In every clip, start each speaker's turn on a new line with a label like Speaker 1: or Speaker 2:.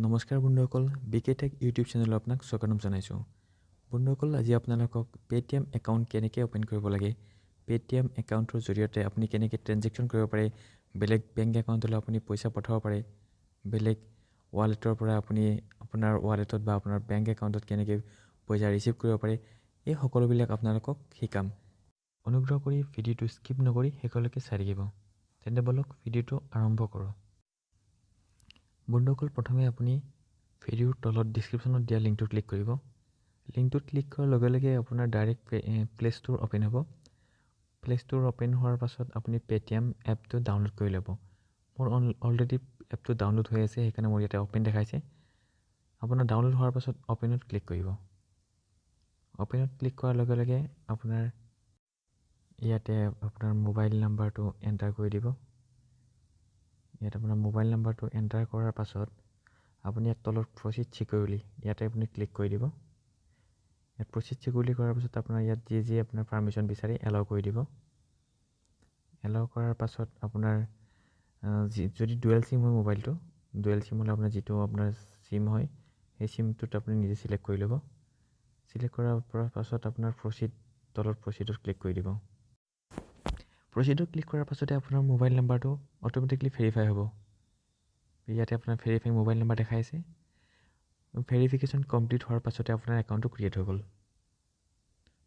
Speaker 1: নমস্কাৰ বন্ধুসকল, বিকেটেক ইউটিউব চেনেলত আপোনাক স্বাগতম জনাইছোঁ। বন্ধুসকল, আজি আপোনালোকক পেটিএম একাউণ্ট কেনেকৈ অ'পেন কৰিব লাগে, পেটিএম একাউণ্টৰ জৰিয়তে আপুনি কেনেকৈ ট্ৰেনজেকশ্যন কৰিব পাৰে, বেলেগ বেংক একাউণ্টলৈ আপুনি পইচা পঠাব পাৰে, বেলেগ ৱালেটৰ পৰা আপুনি আপোনাৰ ৱালেটত বা আপোনাৰ বেংক একাউণ্টত কেনেকৈ পইচা ৰিচিভ কৰিব পাৰে, এই সকলোবিলাক আপোনালোকক শিকাম। অনুগ্ৰহ কৰি ভিডিঅ'টো স্কিপ নকৰি শেষলৈকে চাই থাকিব। তেন্তে বলক ভিডিঅ'টো আৰম্ভ কৰোঁ। বন্ধুসকল, প্ৰথমে আপুনি ভিডিঅ'ৰ তলত ডিছক্ৰিপশ্যনত দিয়া লিংকটো ক্লিক কৰিব। লিংকটোত ক্লিক কৰাৰ লগে লগে আপোনাৰ ডাইৰেক্ট প্লে' ষ্ট'ৰ অ'পেন হ'ব। প্লে' ষ্ট'ৰ অ'পেন হোৱাৰ পাছত আপুনি পেটিএম এপটো ডাউনলোড কৰি ল'ব। মোৰ অলৰেডি এপটো ডাউনলোড হৈ আছে, সেইকাৰণে মোৰ ইয়াতে অ'পেন দেখাইছে। আপোনাৰ ডাউনলোড হোৱাৰ পাছত অ'পেনত ক্লিক কৰিব। অ'পেনত ক্লিক কৰাৰ লগে লগে আপোনাৰ ইয়াতে আপোনাৰ মোবাইল নাম্বাৰটো এণ্টাৰ কৰি দিব। ইয়াত আপোনাৰ মোবাইল নাম্বাৰটো এণ্টাৰ কৰাৰ পাছত আপুনি ইয়াত তলত প্ৰচিড ছিকিউৰলি ইয়াতে আপুনি ক্লিক কৰি দিব। ইয়াত প্ৰচিড ছিকিউৰলি কৰাৰ পাছত আপোনাৰ ইয়াত যি আপোনাৰ পাৰ্মিশ্যন বিচাৰি এলাউ কৰি দিব। এলাউ কৰাৰ পাছত আপোনাৰ যদি ডুৱেল চিম হয় মোবাইলটো, ডুৱেল চিম হ'লে আপোনাৰ যিটো আপোনাৰ চিম হয় সেই চিমটোত আপুনি নিজে চিলেক্ট কৰি ল'ব। চিলেক্ট কৰাৰ পাছত আপোনাৰ তলত প্ৰচিডত ক্লিক কৰি দিব। প্ৰচিডত ক্লিক কৰাৰ পাছতে আপোনাৰ মোবাইল নাম্বাৰটো অট'মেটিকলি ভেৰিফাই হ'ব। ইয়াতে আপোনাৰ ভেৰিফাই মোবাইল নাম্বাৰ দেখাইছে। ভেৰিফিকেশ্যন কমপ্লিট হোৱাৰ পাছতে আপোনাৰ একাউণ্টটো ক্ৰিয়েট হৈ গ'ল।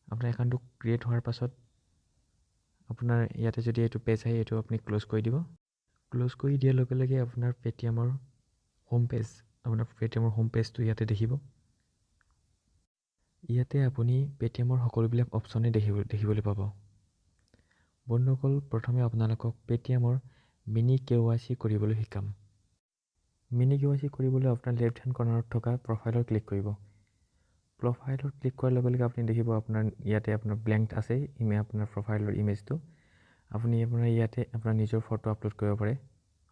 Speaker 1: আপোনাৰ একাউণ্টটো ক্ৰিয়েট হোৱাৰ পাছত আপোনাৰ ইয়াতে যদি এইটো পেজ আহে, এইটো আপুনি ক্ল'জ কৰি দিব। ক্ল'জ কৰি দিয়াৰ লগে লগে আপোনাৰ পেটিএমৰ হোম পেজটো ইয়াতে দেখিব। ইয়াতে আপুনি পেটিএমৰ সকলোবিলাক অপশ্যনেই দেখিবলৈ পাব। বন্ধুসকল, প্ৰথমে আপোনালোকক পেটিএমৰ মিনি KYC কৰিবলৈ শিকাম। মিনি KYC কৰিবলৈ আপোনাৰ লেফ্ট হেণ্ড কৰ্নাৰত থকা প্ৰফাইলত ক্লিক কৰিব। প্ৰফাইলত ক্লিক কৰাৰ লগে লগে আপুনি দেখিব আপোনাৰ ইয়াতে আপোনাৰ ব্লেংক আছে আপোনাৰ প্ৰফাইলৰ ইমেজটো। আপুনি ইয়াতে আপোনাৰ নিজৰ ফটো আপলোড কৰিব পাৰে।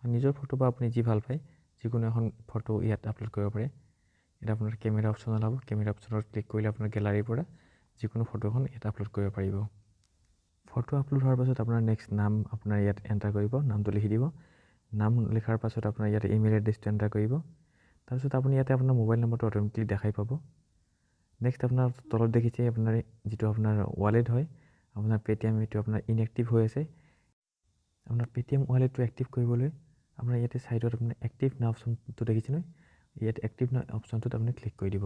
Speaker 1: নিজৰ ফটো বা আপুনি যি ভাল পায় যিকোনো এখন ফটো ইয়াত আপলোড কৰিব পাৰে। ইয়াত আপোনাৰ কেমেৰা অপশ্যন ওলাব। কেমেৰা অপশ্যনত ক্লিক কৰিলে আপোনাৰ গেলাৰীৰ পৰা যিকোনো ফটোখন ইয়াত আপলোড কৰিব পাৰিব। ফটো আপলোড হোৱাৰ পাছত আপোনাৰ নেক্সট নাম আপোনাৰ ইয়াত এণ্টাৰ কৰিব, নামটো লিখি দিব। নাম লিখাৰ পাছত আপোনাৰ ইয়াতে ইমেইল এড্ৰেছটো এণ্টাৰ কৰিব। তাৰপিছত আপুনি ইয়াতে আপোনাৰ মোবাইল নম্বৰটো অট'মেটিকলি দেখাই পাব। নেক্সট আপোনাৰ তলত দেখিছে আপোনাৰ যিটো আপোনাৰ ৱালেট হয়, আপোনাৰ পেটিএম এইটো আপোনাৰ ইনএক্টিভ হৈ আছে। আপোনাৰ পেটিএম ৱালেটটো এক্টিভ কৰিবলৈ আপোনাৰ ইয়াতে ছাইডত আপোনাৰ এক্টিভ নাও অপশ্যনটো দেখিছে নহয়, ইয়াত এক্টিভ নাও অপশ্যনটোত আপুনি ক্লিক কৰি দিব।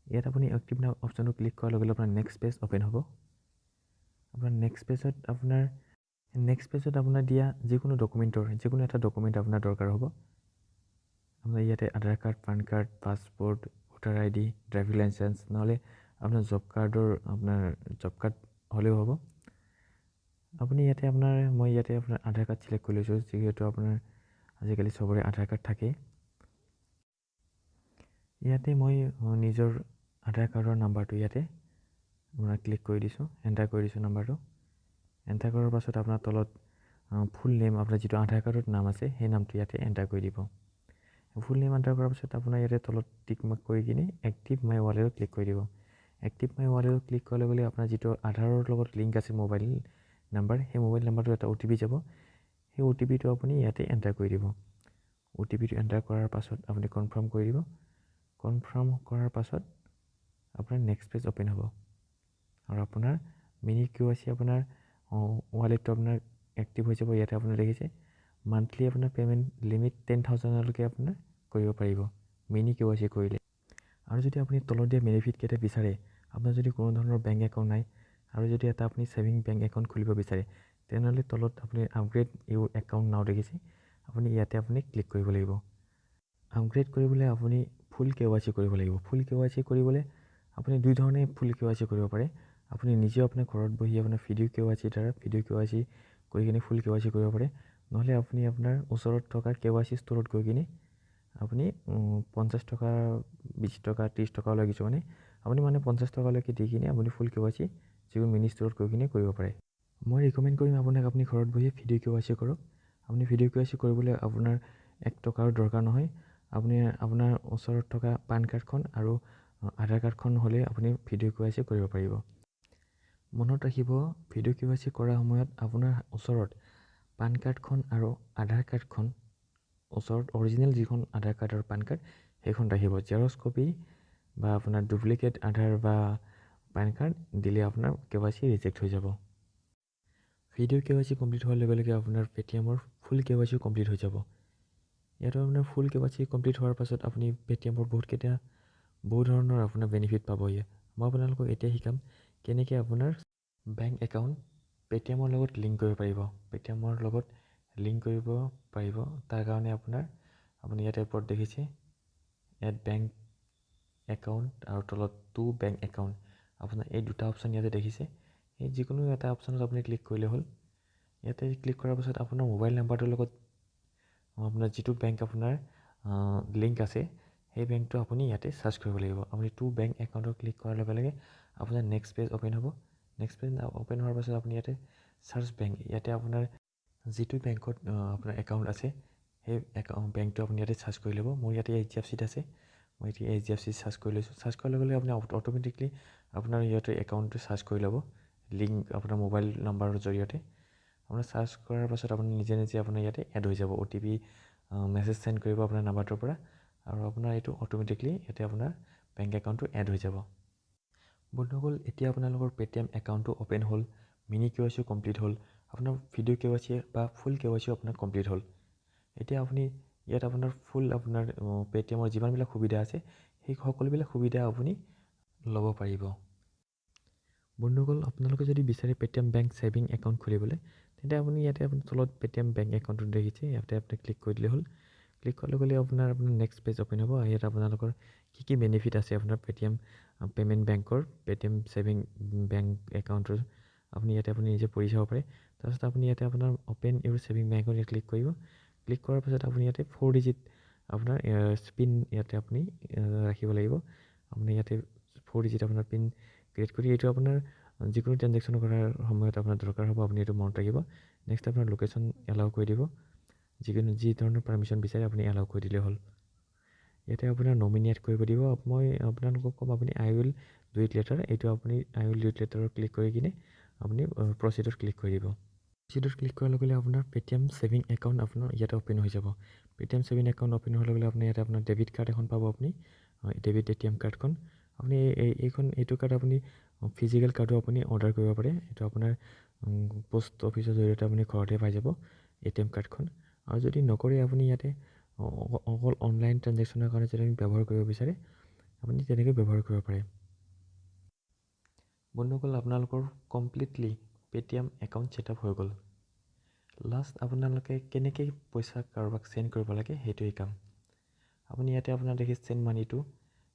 Speaker 1: ইয়াত আপুনি এক্টিভ নাও অপশ্যনটো ক্লিক কৰাৰ লগে লগে আপোনাৰ নেক্সট পেজ অ'পেন হ'ব। আপোনাৰ নেক্সট পেজত আপোনাৰ দিয়া যিকোনো এটা ডকুমেণ্ট আপোনাৰ দৰকাৰ হ'ব। আপোনাৰ ইয়াতে Aadhaar card, PAN card, passport, voter ID, driving licence, নহ'লে আপোনাৰ জব কাৰ্ড হ'লেও হ'ব। আপুনি মই ইয়াতে আপোনাৰ আধাৰ কাৰ্ড চিলেক্ট কৰি লৈছোঁ, যিহেতু আপোনাৰ আজিকালি চবৰে আধাৰ কাৰ্ড থাকেই। ইয়াতে মই নিজৰ আধাৰ কাৰ্ডৰ নাম্বাৰটো ইয়াতে আপোনাৰ ক্লিক কৰি দিছোঁ, এণ্টাৰ কৰি দিছোঁ নাম্বাৰটো। এণ্টাৰ কৰাৰ পাছত আপোনাৰ তলত ফুল নেম, আপোনাৰ যিটো আধাৰ কাৰ্ডত নাম আছে সেই নামটো ইয়াতে এণ্টাৰ কৰি দিব। ফুল নেম এণ্টাৰ কৰাৰ পাছত আপোনাৰ ইয়াতে তলত টিক মাৰ্ক কৰি কিনে এক্টিভ মাই ৱালেটত ক্লিক কৰি দিব। এক্টিভ মাই ৱালেটত ক্লিক কৰাৰ লগে লগে আপোনাৰ যিটো আধাৰৰ লগত লিংক আছে মোবাইল নাম্বাৰ, সেই মোবাইল নাম্বাৰটো এটা OTP যাব। সেই OTPটো আপুনি ইয়াতে এণ্টাৰ কৰি দিব। OTPটো এণ্টাৰ কৰাৰ পাছত আপুনি কনফাৰ্ম কৰি দিব। কনফাৰ্ম কৰাৰ পাছত আপোনাৰ নেক্সট পেজ অ'পেন হ'ব আৰু আপোনাৰ মিনি KYC আপোনাৰ ৱালেটটো আপোনাৰ এক্টিভ হৈ যাব। ইয়াতে আপোনাৰ দেখিছে মান্থলি আপোনাৰ পে'মেণ্ট লিমিট 10,000লৈকে আপোনাৰ কৰিব পাৰিব মিনি KYC কৰিলে। আৰু যদি আপুনি তলত দিয়া বেনিফিটকেইটা বিচাৰে, আপোনাৰ যদি কোনো ধৰণৰ বেংক একাউণ্ট নাই আৰু যদি আপুনি ছেভিং বেংক একাউণ্ট খুলিব বিচাৰে, তেনেহ'লে তলত আপুনি আপগ্ৰেড ইউৰ একাউণ্ট নাও দেখিছে, আপুনি ইয়াতে ক্লিক কৰিব লাগিব। আপগ্ৰেড কৰিবলৈ আপুনি ফুল KYC কৰিব লাগিব। ফুল KYC কৰিবলৈ আপুনি দুই ধৰণে ফুল KYC কৰিব পাৰে। আপুনি নিজেও আপোনাৰ ঘৰত বহি আপোনাৰ ভিডিঅ' KYC কৰি কিনে ফুল KYC কৰিব পাৰে। নহ'লে আপুনি আপোনাৰ ওচৰত থকা KYC ষ্ট'ৰত গৈ কিনে আপুনি 50 টকা, 20 টকা, 30 টকা লৈ কিছুমানে আপুনি 50 টকালৈকে দি কিনে আপুনি ফুল KYC যিকোনো মিনি ষ্ট'ৰত গৈ কিনে কৰিব পাৰে। মই ৰিকমেণ্ড কৰিম আপোনাক আপুনি ঘৰত বহি ভিডিঅ' KYC কৰক। আপুনি ভিডিঅ' KYC কৰিবলৈ আপোনাৰ 1 টকাৰো দৰকাৰ নহয়। আপুনি আপোনাৰ ওচৰত থকা পান কাৰ্ডখন আৰু আধাৰ কাৰ্ডখন হ'লে আপুনি ভিডিঅ' KYC কৰিব পাৰিব। মনত ৰাখিব, ভিডিঅ' KYC কৰাৰ সময়ত আপোনাৰ ওচৰত পান কাৰ্ডখন আৰু আধাৰ কাৰ্ডখন ওচৰত অৰিজিনেল যিখন আধাৰ কাৰ্ড আৰু পান কাৰ্ড সেইখন ৰাখিব। জেৰক্স কপি বা আপোনাৰ ডুপ্লিকেট আধাৰ বা পান কাৰ্ড দিলে আপোনাৰ KYC ৰিজেক্ট হৈ যাব। ভিডিঅ' KYC কমপ্লিট হোৱাৰ লগে লগে আপোনাৰ পেটিএমৰ ফুল KYC কমপ্লিট হৈ যাব। ইয়াতো আপোনাৰ ফুল KYC কমপ্লিট হোৱাৰ পাছত আপুনি পেটিএমৰ বহুত ধৰণৰ আপোনাৰ বেনিফিট পাব। মই আপোনালোকক এতিয়া শিকাম কেনেকৈ আপোনাৰ বেংক একাউণ্ট পেটিএমৰ লগত লিংক কৰিব পাৰিব। পেটিএমৰ লগত লিংক কৰিব পাৰিব। তাৰ কাৰণে আপুনি ইয়াতে ওপৰত দেখিছে এড বেংক একাউণ্ট আৰু তলত টু বেংক একাউণ্ট, আপোনাৰ এই দুটা অপশ্যন ইয়াতে দেখিছে। এই যিকোনো এটা অপশ্যনত আপুনি ক্লিক কৰিলে হ'ল। ইয়াতে ক্লিক কৰাৰ পাছত আপোনাৰ মোবাইল নাম্বাৰটোৰ লগত আপোনাৰ যিটো বেংক আপোনাৰ লিংক আছে সেই বেংকটো আপুনি ইয়াতে চাৰ্চ কৰিব লাগিব। আপুনি টু বেংক একাউণ্টত ক্লিক কৰাৰ লগে লগে আপোনাৰ নেক্সট পেজ অ'পেন হ'ব। নেক্সট পেজ অ'পেন হোৱাৰ পাছত আপুনি ইয়াতে চাৰ্চ বেংক, ইয়াতে আপোনাৰ যিটো বেংকত আপোনাৰ একাউণ্ট আছে সেই বেংকটো আপুনি ইয়াতে চাৰ্চ কৰি ল'ব। মোৰ ইয়াতে HDFCত আছে, মই এতিয়া HDFC চাৰ্চ কৰি লৈছোঁ। চাৰ্চ কৰাৰ লগে লগে আপুনি অট'মেটিকলি আপোনাৰ ইয়াতে একাউণ্টটো চাৰ্চ কৰি ল'ব লিংক আপোনাৰ মোবাইল নাম্বাৰৰ জৰিয়তে। আপোনাৰ চাৰ্চ কৰাৰ পাছত আপুনি নিজে আপোনাৰ ইয়াতে এড হৈ যাব। OTP মেছেজ চেণ্ড কৰিব আপোনাৰ নাম্বাৰটোৰ পৰা আৰু আপোনাৰ এইটো অট'মেটিকলি ইয়াতে আপোনাৰ বেংক একাউণ্টটো এড হৈ যাব। বন্ধুসকল, এতিয়া আপোনালোকৰ পেটিএম একাউণ্টটো অ'পেন হ'ল, মিনি KYC কমপ্লিট হ'ল, আপোনাৰ ভিডিঅ' KYC বা ফুল KYC আপোনাৰ কমপ্লিট হ'ল। এতিয়া আপুনি ইয়াত আপোনাৰ ফুল আপোনাৰ পেটিএমৰ যিমানবিলাক সুবিধা আছে সেই সকলোবিলাক সুবিধা আপুনি ল'ব পাৰিব। বন্ধুসকল, আপোনালোকে যদি বিচাৰে পেটিএম বেংক ছেভিং একাউণ্ট খুলিবলৈ, তেন্তে আপুনি ইয়াতে তলত পেটিএম বেংক একাউণ্টটো দেখিছে, ইয়াতে আপুনি ক্লিক কৰি দিলে হ'ল। ক্লিক কৰাৰ লগে লগে আপোনাৰ নেক্সট পেজ অ'পেন হ'ব। ইয়াত আপোনালোকৰ কি বেনিফিট আছে আপোনাৰ পেটিএম পে'মেণ্ট বেংকৰ পেটিএম ছেভিং বেংক একাউণ্টৰ আপুনি নিজে পঢ়ি চাব পাৰে। তাৰপিছত আপুনি ইয়াতে আপোনাৰ অ'পেন ইউৰ ছেভিং বেংকত ইয়াত ক্লিক কৰিব। ক্লিক কৰাৰ পাছত আপুনি ইয়াতে 4 ডিজিট আপোনাৰ পিন ইয়াতে আপুনি ৰাখিব লাগিব। আপুনি ইয়াতে 4 ডিজিট আপোনাৰ পিন ক্ৰিয়েট কৰি এইটো আপোনাৰ যিকোনো ট্ৰেনজেকশ্যন কৰাৰ সময়ত আপোনাৰ দৰকাৰ হ'ব, আপুনি এইটো মনত ৰাখিব। নেক্সট আপোনাৰ লোকেশ্যন এলাউ কৰি দিব। যি ধৰণৰ পাৰ্মিশ্যন বিচাৰে আপুনি এলাউ কৰি দিলে হ'ল। ইয়াতে আপোনাৰ নমিনি এড কৰিব দিব। মই আপোনালোকক ক'ম আপুনি আই উইল ডু ইট লেটাৰ, এইটো আপুনি আই উইল ডু ইট লেটাৰত ক্লিক কৰি কিনে আপুনি প্ৰচিডত ক্লিক কৰি দিব। প্ৰচিডত ক্লিক কৰাৰ লগে লগে আপোনাৰ পেটিএম ছেভিং একাউণ্ট আপোনাৰ ইয়াতে অ'পেন হৈ যাব। পেটিএম ছেভিং একাউণ্ট অ'পেন হোৱাৰ লগে লগে আপুনি ইয়াতে আপোনাৰ ডেবিট কাৰ্ড এখন পাব। আপুনি ডেবিট ATM কাৰ্ডখন আপুনি এইটো কাৰ্ড আপুনি ফিজিকেল কাৰ্ডো আপুনি অৰ্ডাৰ কৰিব পাৰে। এইটো আপোনাৰ পোষ্ট অফিচৰ জৰিয়তে আপুনি ঘৰতে পাই যাব ATM কাৰ্ডখন। আৰু যদি নকৰে আপুনি ইয়াতে অকল অনলাইন ট্ৰেনজেকশ্যনৰ কাৰণে যদি আপুনি ব্যৱহাৰ কৰিব বিচাৰে আপুনি তেনেকৈ ব্যৱহাৰ কৰিব পাৰে। বন্ধুসকল, আপোনালোকৰ কমপ্লিটলি পেটিএম একাউণ্ট ছেটআপ হৈ গ'ল। লাষ্ট আপোনালোকে কেনেকৈ পইচা কাৰোবাক চেণ্ড কৰিব লাগে সেইটো শিকাম। আপুনি ইয়াতে আপোনাৰ দেখি চেণ্ড মানিটো,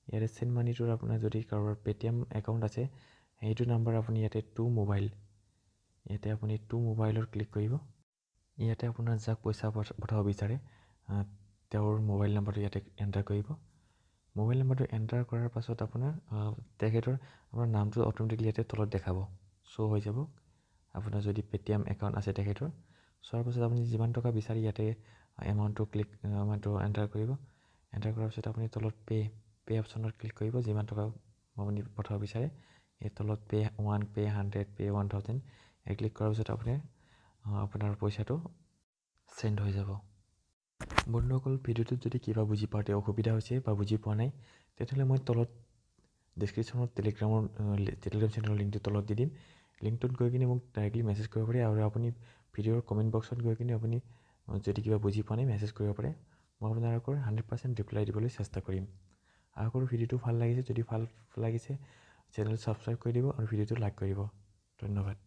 Speaker 1: ইয়াতে চেণ্ড মানিটোৰ আপোনাৰ যদি কাৰোবাৰ পেটিএম একাউণ্ট আছে সেইটো নাম্বাৰ আপুনি ইয়াতে ইয়াতে আপুনি টু মোবাইলত ক্লিক কৰিব। ইয়াতে আপোনাৰ যাক পইচা পঠাব বিচাৰে তেওঁৰ মোবাইল নাম্বাৰটো ইয়াতে এণ্টাৰ কৰিব। মোবাইল নাম্বাৰটো এণ্টাৰ কৰাৰ পাছত তেখেতৰ আপোনাৰ নামটো অট'মেটিকলি ইয়াতে তলত দেখাব, শ্ব' হৈ যাব। আপোনাৰ যদি পেটিএম একাউণ্ট আছে তেখেতৰ, চোৱাৰ পাছত আপুনি যিমান টকা বিচাৰি ইয়াতে এমাউণ্টটো এণ্টাৰ কৰিব। এণ্টাৰ কৰাৰ পিছত আপুনি তলত পে' অপশ্যনত ক্লিক কৰিব। যিমান টকা আপুনি পঠাব বিচাৰে এই তলত পে' 1, পে' 100, পে' 1000 এই ক্লিক কৰাৰ পিছত আপোনাৰ পইচাটো চেণ্ড হৈ যাব। বন্ধুসকল, ভিডিঅ'টোত যদি কিবা বুজি পাওঁতে অসুবিধা হৈছে বা বুজি পোৱা নাই তেতিয়াহ'লে মই তলত ডেছক্ৰিপশ্যনত টেলিগ্ৰাম চেনেলৰ লিংকটো তলত দি দিম। লিংকটোত গৈ কিনে মোক ডাইৰেক্টলি মেছেজ কৰিব পাৰে আৰু আপুনি ভিডিঅ'ৰ কমেণ্ট বক্সত গৈ কিনে আপুনি যদি কিবা বুজি পোৱা নাই মেছেজ কৰিব পাৰে। মই আপোনালোকৰ 100% ৰিপ্লাই দিবলৈ চেষ্টা কৰিম। আশা কৰোঁ ভিডিঅ'টো ভাল লাগিছে। যদি ভাল লাগিছে চেনেল ছাবস্ক্ৰাইব কৰি দিব আৰু ভিডিঅ'টো লাইক কৰিব। ধন্যবাদ।